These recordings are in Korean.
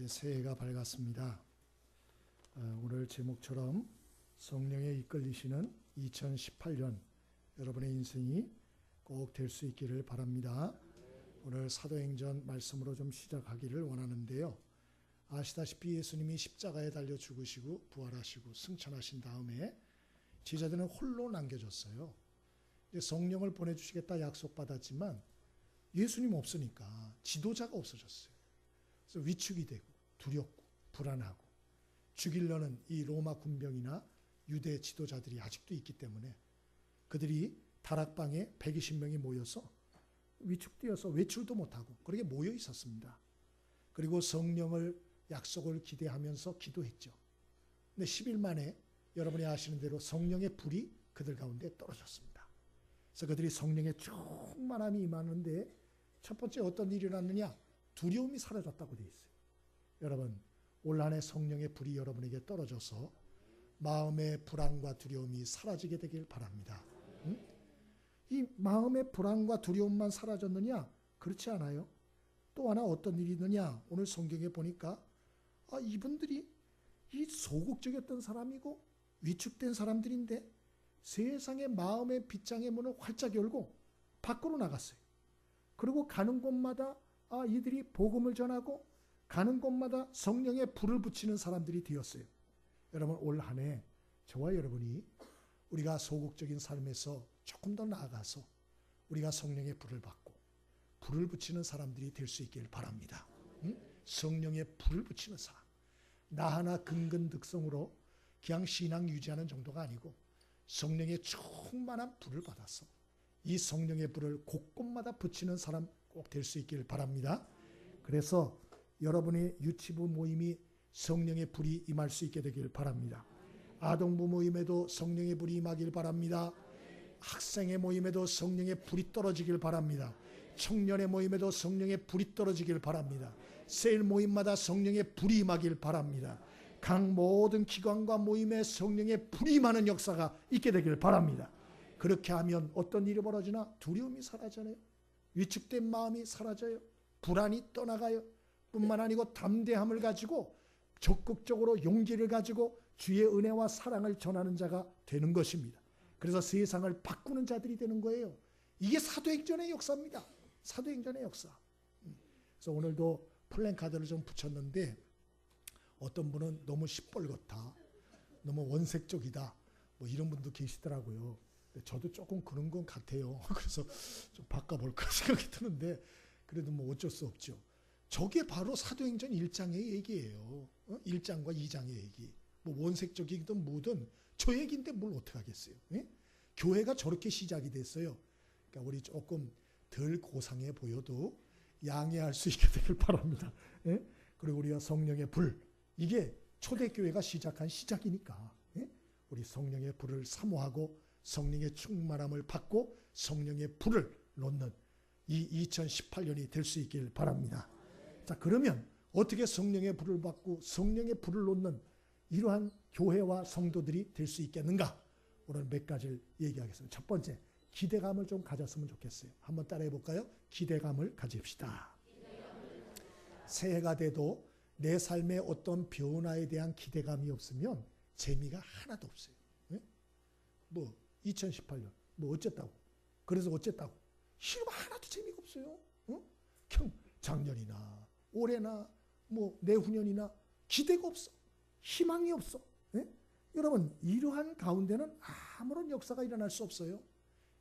이제 새해가 밝았습니다. 오늘 제목처럼 성령에 이끌리시는 2018년 여러분의 인생이 꼭 될 수 있기를 바랍니다. 오늘 사도행전 말씀으로 좀 시작하기를 원하는데요. 아시다시피 예수님이 십자가에 달려 죽으시고 부활하시고 승천하신 다음에 제자들은 홀로 남겨졌어요. 성령을 보내주시겠다 약속받았지만 예수님 없으니까 지도자가 없어졌어요. 그래서 위축이 되고 두렵고 불안하고 죽이려는 이 로마 군병이나 유대 지도자들이 아직도 있기 때문에 그들이 다락방에 120명이 모여서 위축되어서 외출도 못하고 그렇게 모여 있었습니다. 그리고 성령을 약속을 기대하면서 기도했죠. 근데 10일 만에 여러분이 아시는 대로 성령의 불이 그들 가운데 떨어졌습니다. 그래서 그들이 성령의 충만함이 임하는데 첫 번째 어떤 일이 일어났느냐? 두려움이 사라졌다고 되어 있어요. 여러분, 올 한 해 성령의 불이 여러분에게 떨어져서 마음의 불안과 두려움이 사라지게 되길 바랍니다. 이 마음의 불안과 두려움만 사라졌느냐? 그렇지 않아요. 또 하나 어떤 일이 있느냐? 오늘 성경에 보니까 이분들이 이 소극적이었던 사람이고 위축된 사람들인데 세상의 마음의 빗장의 문을 활짝 열고 밖으로 나갔어요. 그리고 가는 곳마다 이들이 복음을 전하고 가는 곳마다 성령의 불을 붙이는 사람들이 되었어요. 여러분, 올 한 해 저와 여러분이 우리가 소극적인 삶에서 조금 더 나아가서 우리가 성령의 불을 받고 불을 붙이는 사람들이 될 수 있길 바랍니다. 성령의 불을 붙이는 사람. 나 하나 근근득성으로 그냥 신앙 유지하는 정도가 아니고 성령의 충만한 불을 받아서 이 성령의 불을 곳곳마다 붙이는 사람 꼭 될 수 있길 바랍니다. 그래서 여러분의 유치부 모임이 성령의 불이 임할 수 있게 되길 바랍니다. 아동부 모임에도 성령의 불이 임하길 바랍니다. 학생의 모임에도 성령의 불이 떨어지길 바랍니다. 청년의 모임에도 성령의 불이 떨어지길 바랍니다. 세일 모임마다 성령의 불이 임하길 바랍니다. 각 모든 기관과 모임에 성령의 불이 임하는 역사가 있게 되길 바랍니다. 그렇게 하면 어떤 일이 벌어지나? 두려움이 사라져요. 위축된 마음이 사라져요. 불안이 떠나가요. 뿐만 아니고 담대함을 가지고 적극적으로 용기를 가지고 주의 은혜와 사랑을 전하는 자가 되는 것입니다. 그래서 세상을 바꾸는 자들이 되는 거예요. 이게 사도행전의 역사입니다. 사도행전의 역사. 그래서 오늘도 플랜카드를 좀 붙였는데 어떤 분은 너무 시뻘겋다, 너무 원색적이다, 뭐 이런 분도 계시더라고요. 저도 조금 그런 건 같아요. 그래서 좀 바꿔볼까 생각이 드는데 그래도 뭐 어쩔 수 없죠. 저게 바로 사도행전 1장의 얘기예요. 1장과 2장의 얘기. 뭐 원색적이든 뭐든 저 얘기인데 뭘 어떻게 하겠어요. 예? 교회가 저렇게 시작이 됐어요. 그러니까 우리 조금 덜 고상해 보여도 양해할 수 있게 되길 바랍니다. 예? 그리고 우리가 성령의 불, 이게 초대교회가 시작한 시작이니까 우리 성령의 불을 사모하고 성령의 충만함을 받고 성령의 불을 놓는 이 2018년이 될 수 있길 바랍니다. 자, 그러면 어떻게 성령의 불을 받고 성령의 불을 놓는 이러한 교회와 성도들이 될 수 있겠는가? 오늘 몇 가지를 얘기하겠습니다. 첫 번째, 기대감을 좀 가졌으면 좋겠어요. 한번 따라해 볼까요? 기대감을 가집시다. 새해가 돼도 내 삶의 어떤 변화에 대한 기대감이 없으면 재미가 하나도 없어요. 뭐 2018년 뭐 어쨌다고, 그래서 어쨌다고, 싫으면 하나도 재미가 없어요. 작년이나 올해나 뭐 내후년이나 기대가 없어. 희망이 없어. 여러분, 이러한 가운데는 아무런 역사가 일어날 수 없어요.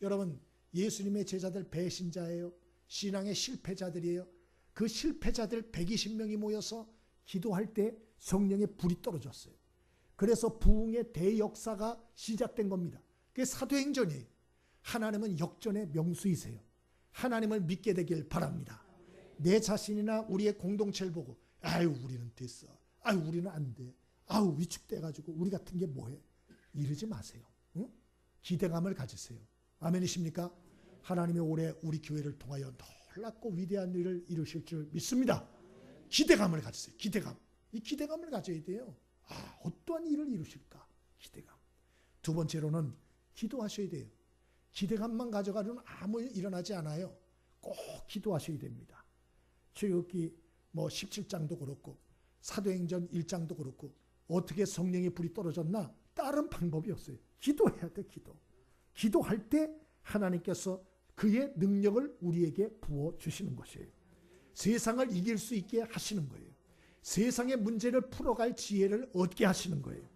여러분, 예수님의 제자들 배신자예요. 신앙의 실패자들이에요. 그 실패자들 120명이 모여서 기도할 때 성령의 불이 떨어졌어요. 그래서 부흥의 대역사가 시작된 겁니다. 그게 사도행전이에요. 하나님은 역전의 명수이세요. 하나님을 믿게 되길 바랍니다. 내 자신이나 우리의 공동체를 보고 우리는 됐어, 우리는 안 돼, 위축돼가지고 우리 같은 게 뭐해, 이러지 마세요. 기대감을 가지세요. 아멘이십니까? 하나님의 올해 우리 교회를 통하여 놀랍고 위대한 일을 이루실 줄 믿습니다. 기대감을 가지세요. 기대감. 이 기대감을 가져야 돼요. 어떠한 일을 이루실까? 기대감. 두 번째로는 기도하셔야 돼요. 기대감만 가져가려면 아무 일 일어나지 않아요. 꼭 기도하셔야 됩니다. 출애굽기 17장도 그렇고 사도행전 1장도 그렇고 어떻게 성령의 불이 떨어졌나? 다른 방법이 없어요. 기도해야 돼. 기도할 때 하나님께서 그의 능력을 우리에게 부어주시는 것이에요. 세상을 이길 수 있게 하시는 거예요. 세상의 문제를 풀어갈 지혜를 얻게 하시는 거예요.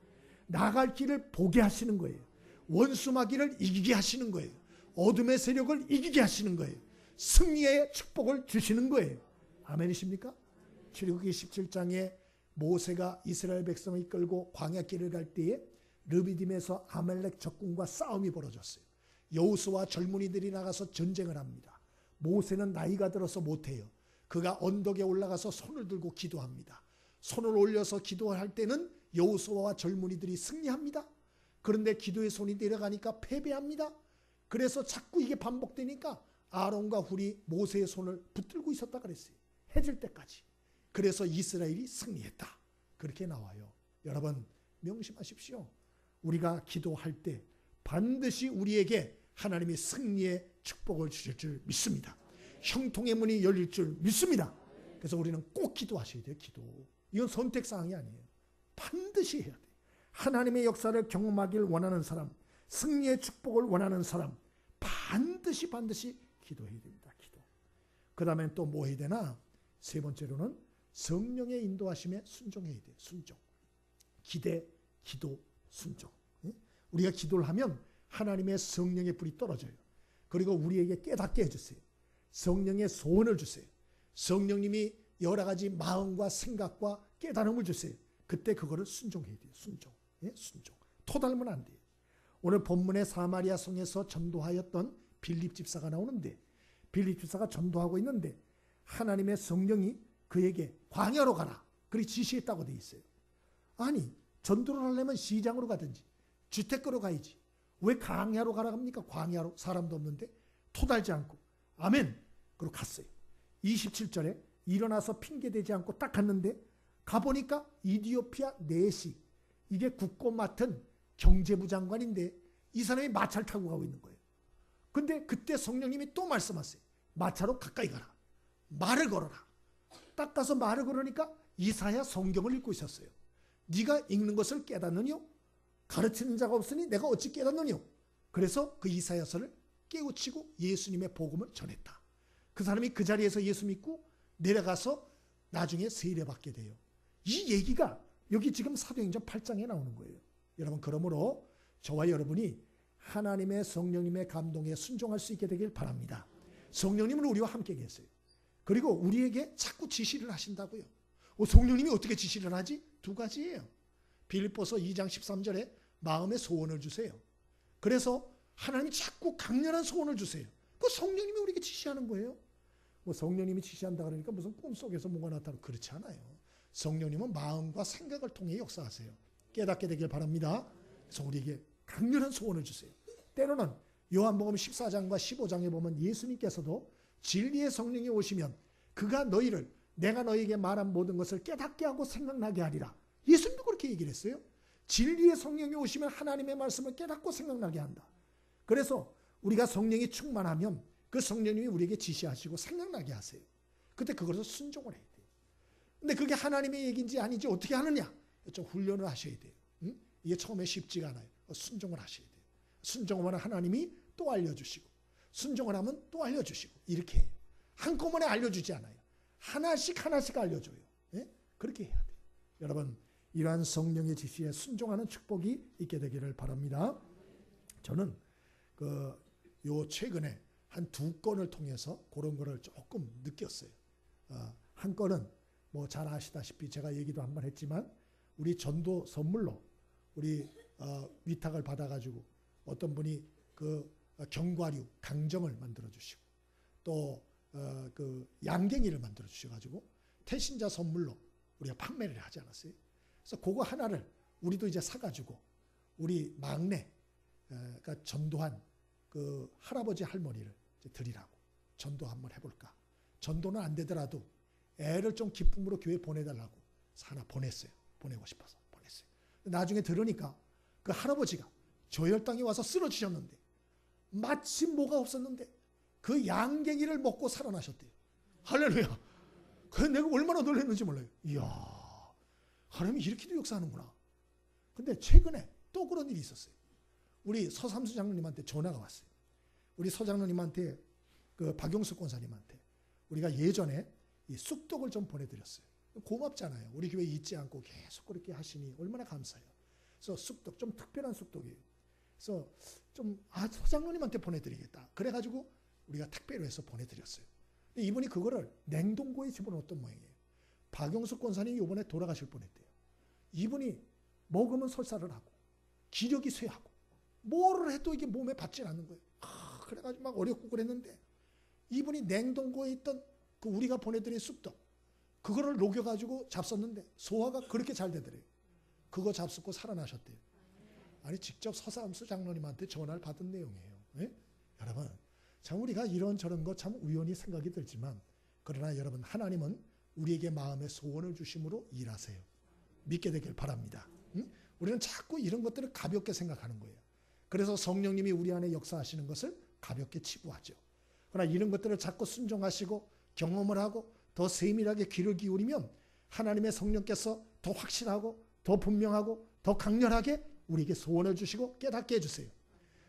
나갈 길을 보게 하시는 거예요. 원수마귀를 이기게 하시는 거예요. 어둠의 세력을 이기게 하시는 거예요. 승리의 축복을 주시는 거예요. 아멘이십니까? 출애굽기 17장에 모세가 이스라엘 백성을 이끌고 광야길을 갈 때에 르비딤에서 아말렉 적군과 싸움이 벌어졌어요. 여호수아와 젊은이들이 나가서 전쟁을 합니다. 모세는 나이가 들어서 못해요. 그가 언덕에 올라가서 손을 들고 기도합니다. 손을 올려서 기도할 때는 여호수아와 젊은이들이 승리합니다. 그런데 기도의 손이 내려가니까 패배합니다. 그래서 자꾸 이게 반복되니까 아론과 훌이 모세의 손을 붙들고 있었다 그랬어요. 해질 때까지. 그래서 이스라엘이 승리했다. 그렇게 나와요. 여러분 명심하십시오. 우리가 기도할 때 반드시 우리에게 하나님이 승리의 축복을 주실 줄 믿습니다. 형통의 문이 열릴 줄 믿습니다. 그래서 우리는 꼭 기도하셔야 돼요. 기도. 이건 선택사항이 아니에요. 반드시 해야 돼요. 하나님의 역사를 경험하길 원하는 사람, 승리의 축복을 원하는 사람 반드시 기도해야 됩니다. 기도. 그 다음에 또 뭐 해야 되나? 세 번째로는 성령의 인도하심에 순종해야 돼요. 순종. 기대, 기도, 순종. 우리가 기도를 하면 하나님의 성령의 불이 떨어져요. 그리고 우리에게 깨닫게 해주세요. 성령의 소원을 주세요. 성령님이 여러 가지 마음과 생각과 깨달음을 주세요. 그때 그거를 순종해야 돼요. 순종. 순종. 토달면 안 돼요. 오늘 본문의 사마리아 성에서 전도하였던 빌립 집사가 나오는데 빌립 집사가 전도하고 있는데 하나님의 성령이 그에게 광야로 가라. 그렇게 지시했다고 돼 있어요. 아니 전도를 하려면 시장으로 가든지 주택가로 가야지. 왜 광야로 가라 합니까? 광야로 사람도 없는데 토달지 않고. 아멘. 그리고 갔어요. 27절에 일어나서 핑계대지 않고 딱 갔는데 가보니까 이디오피아 내시 이게 국고 맡은 경제부 장관인데 이 사람이 마차를 타고 가고 있는 거예요. 근데 그때 성령님이 또 말씀하세요. 마차로 가까이 가라. 말을 걸어라. 딱 가서 말을 걸으니까 이사야 성경을 읽고 있었어요. 네가 읽는 것을 깨닫느뇨? 가르치는 자가 없으니 내가 어찌 깨닫느뇨? 그래서 그 이사야서를 깨우치고 예수님의 복음을 전했다. 그 사람이 그 자리에서 예수 믿고 내려가서 나중에 세례받게 돼요. 이 얘기가 여기 지금 사도행전 8장에 나오는 거예요. 여러분 그러므로 저와 여러분이 하나님의 성령님의 감동에 순종할 수 있게 되길 바랍니다. 성령님은 우리와 함께 계세요. 그리고 우리에게 자꾸 지시를 하신다고요. 성령님이 어떻게 지시를 하지? 두 가지예요. 빌립보서 2장 13절에 마음의 소원을 주세요. 그래서 하나님이 자꾸 강렬한 소원을 주세요. 그 성령님이 우리에게 지시하는 거예요. 뭐 성령님이 지시한다 그러니까 무슨 꿈속에서 뭐가 나타나고 그렇지 않아요. 성령님은 마음과 생각을 통해 역사하세요. 깨닫게 되길 바랍니다. 그래서 우리에게 강렬한 소원을 주세요. 때로는 요한복음 14장과 15장에 보면 예수님께서도 진리의 성령이 오시면 그가 너희를 내가 너희에게 말한 모든 것을 깨닫게 하고 생각나게 하리라. 예수님도 그렇게 얘기를 했어요. 진리의 성령이 오시면 하나님의 말씀을 깨닫고 생각나게 한다. 그래서 우리가 성령이 충만하면 그 성령님이 우리에게 지시하시고 생각나게 하세요. 그때 그것을 순종을 해야 돼요. 근데 그게 하나님의 얘기인지 아닌지 어떻게 하느냐? 좀 훈련을 하셔야 돼요. 이게 처음에 쉽지가 않아요. 순종을 하셔야 돼요. 순종을 하면 하나님이 또 알려주시고 순종을 하면 또 알려주시고 이렇게 해요. 한꺼번에 알려주지 않아요. 하나씩 알려줘요. 그렇게 해야 돼요. 여러분 이러한 성령의 지시에 순종하는 축복이 있게 되기를 바랍니다. 저는 요 최근에 한 2건을 통해서 그런 거를 조금 느꼈어요. 한 건은 뭐 잘 아시다시피 제가 얘기도 한번 했지만 우리 전도 선물로 우리 위탁을 받아가지고 어떤 분이 그 견과류 강정을 만들어 주시고 또 그 양갱이를 만들어 주셔가지고 태신자 선물로 우리가 판매를 하지 않았어요. 그래서 그거 하나를 우리도 이제 사가지고 우리 막내가 전도한 그 할아버지 할머니를 이제 드리라고 전도 한번 해볼까. 전도는 안 되더라도 애를 좀 기쁨으로 교회 보내달라고 하나 보냈어요. 보내고 싶어서 보냈어요. 나중에 들으니까 그 할아버지가 저혈당이 와서 쓰러지셨는데 마침 뭐가 없었는데 그 양갱이를 먹고 살아나셨대요. 할렐루야. 그 내가 얼마나 놀랐는지 몰라요. 이야, 하나님이 이렇게도 역사하는구나. 근데 최근에 또 그런 일이 있었어요. 우리 서삼수 장로님한테 전화가 왔어요. 우리 서장로님한테 그 박용수 권사님한테 우리가 예전에 이 쑥떡을 좀 보내드렸어요. 고맙잖아요. 우리 교회에 잊지 않고 계속 그렇게 하시니 얼마나 감사해요. 그래서 쑥떡, 좀 특별한 쑥떡이에요. 그래서 좀 서장로님한테 보내드리겠다. 그래가지고 우리가 택배로 해서 보내드렸어요. 근데 이분이 그거를 냉동고에 집어넣었던 모양이에요. 박용수 권사님이 이번에 돌아가실 뻔했대요. 이분이 먹으면 설사를 하고 기력이 쇠하고 뭐를 해도 이게 몸에 받질 않는 거예요. 그래가지고 막 어렵고 그랬는데 이분이 냉동고에 있던 그 우리가 보내드린 쑥떡 그거를 녹여가지고 잡섰는데 소화가 그렇게 잘 되더래요. 그거 잡숫고 살아나셨대요. 아니 직접 서삼수 장로님한테 전화를 받은 내용이에요. 네? 여러분 참 우리가 이런저런 거 참 우연히 생각이 들지만 그러나 여러분 하나님은 우리에게 마음의 소원을 주심으로 일하세요. 믿게 되길 바랍니다. 응? 우리는 자꾸 이런 것들을 가볍게 생각하는 거예요. 그래서 성령님이 우리 안에 역사하시는 것을 가볍게 치부하죠. 그러나 이런 것들을 자꾸 순종하시고 경험을 하고 더 세밀하게 귀를 기울이면 하나님의 성령께서 더 확실하고 더 분명하고 더 강렬하게 우리에게 소원을 주시고 깨닫게 해주세요.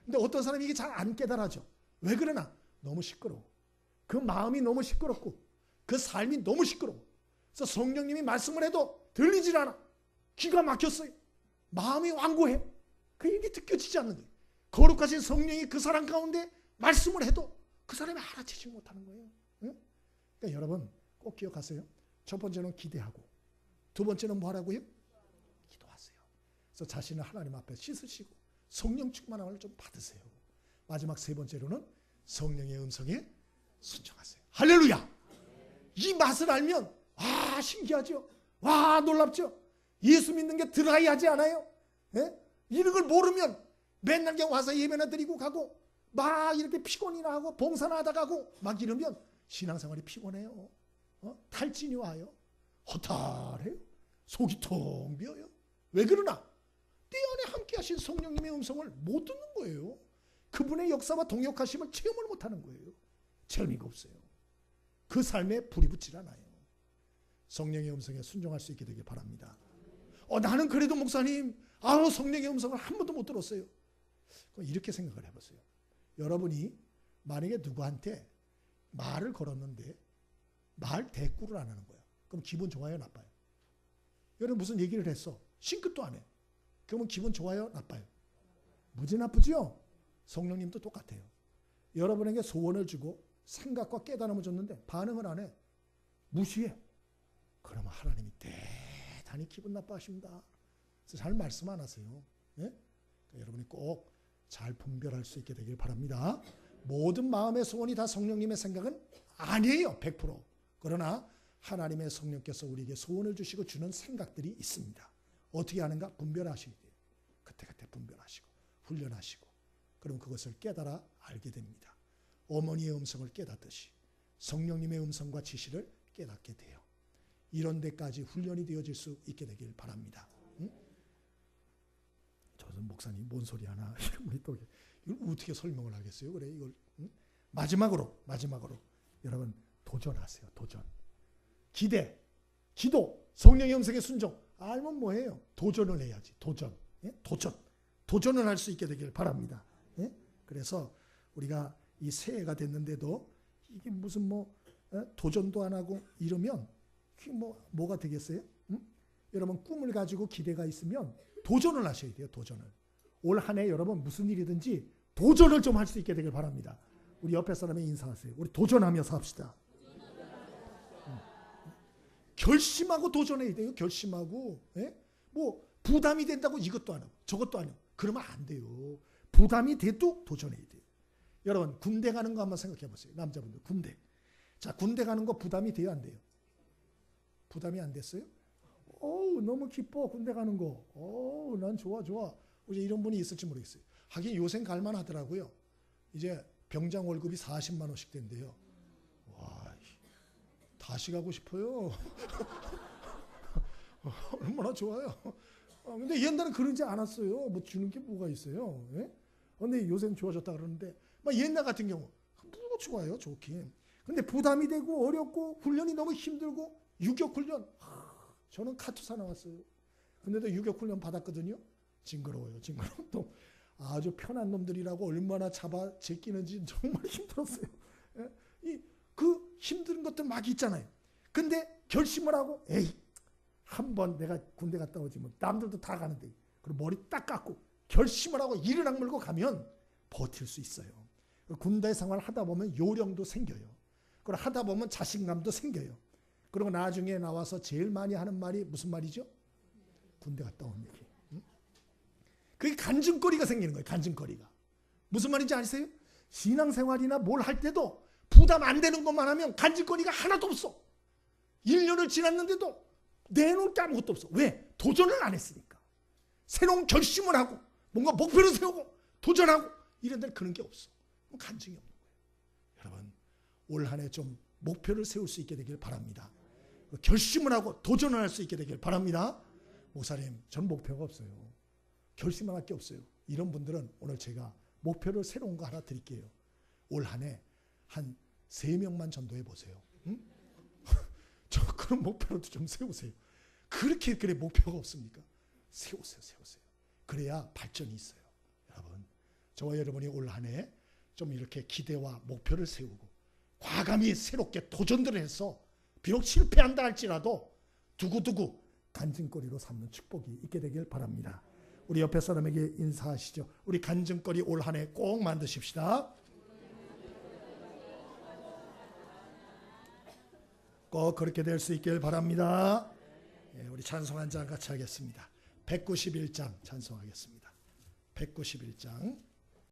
근데 어떤 사람이 이게 잘 안 깨달아져. 왜 그러나? 너무 시끄러워. 그 마음이 너무 시끄럽고 그 삶이 너무 시끄러워. 그래서 성령님이 말씀을 해도 들리질 않아. 귀가 막혔어요. 마음이 완고해. 그 얘기 느껴지지 않는 거예요. 거룩하신 성령이 그 사람 가운데 말씀을 해도 그 사람이 알아채지 못하는 거예요. 응? 그러니까 여러분 꼭 기억하세요. 첫 번째는 기대하고 두 번째는 뭐 하라고요? 기도하세요. 그래서 자신을 하나님 앞에 씻으시고 성령 충만함을 좀 받으세요. 마지막 세 번째로는 성령의 음성에 순종하세요. 할렐루야! 이 맛을 알면 와 신기하죠? 와 놀랍죠? 예수 믿는 게 드라이하지 않아요? 예? 이런 걸 모르면 맨날 그냥 와서 예배나 드리고 가고 막 이렇게 피곤이나 하고 봉사나 하다 가고 막 이러면 신앙생활이 피곤해요. 탈진이 와요. 허탈해요. 속이 텅 비어요. 왜 그러나? 내 안에 함께 하신 성령님의 음성을 못 듣는 거예요. 그분의 역사와 동역하심을 체험을 못하는 거예요. 재미가 없어요. 그 삶에 불이 붙질 않아요. 성령의 음성에 순종할 수 있게 되길 바랍니다. 나는 그래도 목사님 성령의 음성을 한 번도 못 들었어요. 이렇게 생각을 해보세요. 여러분이 만약에 누구한테 말을 걸었는데 말 대꾸를 안 하는 거야. 그럼 기분 좋아요, 나빠요? 여러분 무슨 얘기를 했어. 싱긋도 안 해. 그러면 기분 좋아요, 나빠요? 무지 나쁘죠? 성령님도 똑같아요. 여러분에게 소원을 주고 생각과 깨달음을 줬는데 반응을 안 해. 무시해. 그러면 하나님이 대단히 기분 나빠하십니다. 그래서 잘 말씀 안 하세요. 네? 그러니까 여러분이 꼭 잘 분별할 수 있게 되길 바랍니다. 모든 마음의 소원이 다 성령님의 생각은 아니에요. 100%. 그러나 하나님의 성령께서 우리에게 소원을 주시고 주는 생각들이 있습니다. 어떻게 하는가? 분별하셔야 돼요. 그때그때 분별하시고 훈련하시고 그럼 그것을 깨달아 알게 됩니다. 어머니의 음성을 깨닫듯이 성령님의 음성과 지시를 깨닫게 돼요. 이런 데까지 훈련이 되어질 수 있게 되길 바랍니다. 응? 저는 목사님 뭔 소리 하나 우리 또 이걸 어떻게 설명을 하겠어요? 그래 이걸 응? 마지막으로 여러분 도전하세요. 도전, 기대, 기도, 성령의 음성에 순종. 알면 뭐해요? 도전을 해야지. 도전, 예? 도전을 할 수 있게 되길 바랍니다. 예? 그래서 우리가 이 새해가 됐는데도 이게 무슨 도전도 안 하고 이러면 뭐가 되겠어요? 응? 여러분 꿈을 가지고 기대가 있으면 도전을 하셔야 돼요. 도전을. 올 한 해 여러분 무슨 일이든지 도전을 좀 할 수 있게 되길 바랍니다. 우리 옆에 사람에 인사하세요. 우리 도전하며 삽시다. 결심하고 도전해야 돼요. 결심하고. 예? 부담이 된다고 이것도 안 하고 저것도 안 하고 그러면 안 돼요. 부담이 돼도 도전해야 돼요. 여러분 군대 가는 거 한번 생각해 보세요. 남자분들 군대. 자 군대 가는 거 부담이 돼요? 안 돼요? 부담이 안 됐어요? 너무 기뻐 군대 가는 거. 난 좋아. 이제 이런 분이 있을지 모르겠어요. 하긴 요새 갈만 하더라고요. 이제 병장 월급이 40만 원씩 된대요. 와, 다시 가고 싶어요. 얼마나 좋아요. 근데 옛날엔 그러지 않았어요. 뭐 주는 게 뭐가 있어요. 예? 근데 요새는 좋아졌다 그러는데 막 옛날 같은 경우 뭐가 좋아요. 좋긴. 근데 부담이 되고 어렵고 훈련이 너무 힘들고 유격 훈련 저는 카투사 나왔어요. 근데도 유격훈련 받았거든요. 징그러워요. 징그럽고 아주 편한 놈들이라고 얼마나 잡아 제끼는지 정말 힘들었어요. 그 힘든 것들 막 있잖아요. 근데 결심을 하고 에이 한번 내가 군대 갔다 오지 뭐 남들도 다 가는데 그리고 머리 딱 깎고 결심을 하고 이를 악물고 가면 버틸 수 있어요. 군대 생활을 하다 보면 요령도 생겨요. 그리고 하다 보면 자신감도 생겨요. 그리고 나중에 나와서 제일 많이 하는 말이 무슨 말이죠? 군대 갔다 온 얘기. 그게 간증거리가 생기는 거예요. 간증거리가. 무슨 말인지 아세요? 신앙생활이나 뭘 할 때도 부담 안 되는 것만 하면 간증거리가 하나도 없어. 1년을 지났는데도 내놓을 게 아무것도 없어. 왜? 도전을 안 했으니까. 새로운 결심을 하고 뭔가 목표를 세우고 도전하고 이런 데는 그런 게 없어. 간증이 없는 거예요. 여러분 올 한 해 좀 목표를 세울 수 있게 되길 바랍니다. 결심을 하고 도전을 할 수 있게 되길 바랍니다. 목사님 전 목표가 없어요. 결심을 할 게 없어요. 이런 분들은 오늘 제가 목표를 새로운 거 하나 드릴게요. 올 한 해 한 3명만 전도해 보세요. 응? 저 그런 목표라도 좀 세우세요. 그렇게 그래 목표가 없습니까? 세우세요. 그래야 발전이 있어요. 여러분 저와 여러분이 올 한 해 좀 이렇게 기대와 목표를 세우고 과감히 새롭게 도전들을 해서 비록 실패한다 할지라도 두고두고 간증거리로 삼는 축복이 있게 되길 바랍니다. 우리 옆에 사람에게 인사하시죠. 우리 간증거리 올 한 해 꼭 만드십시다. 꼭 그렇게 될 수 있길 바랍니다. 우리 찬송 한 장 같이 하겠습니다. 191장 찬송하겠습니다. 191장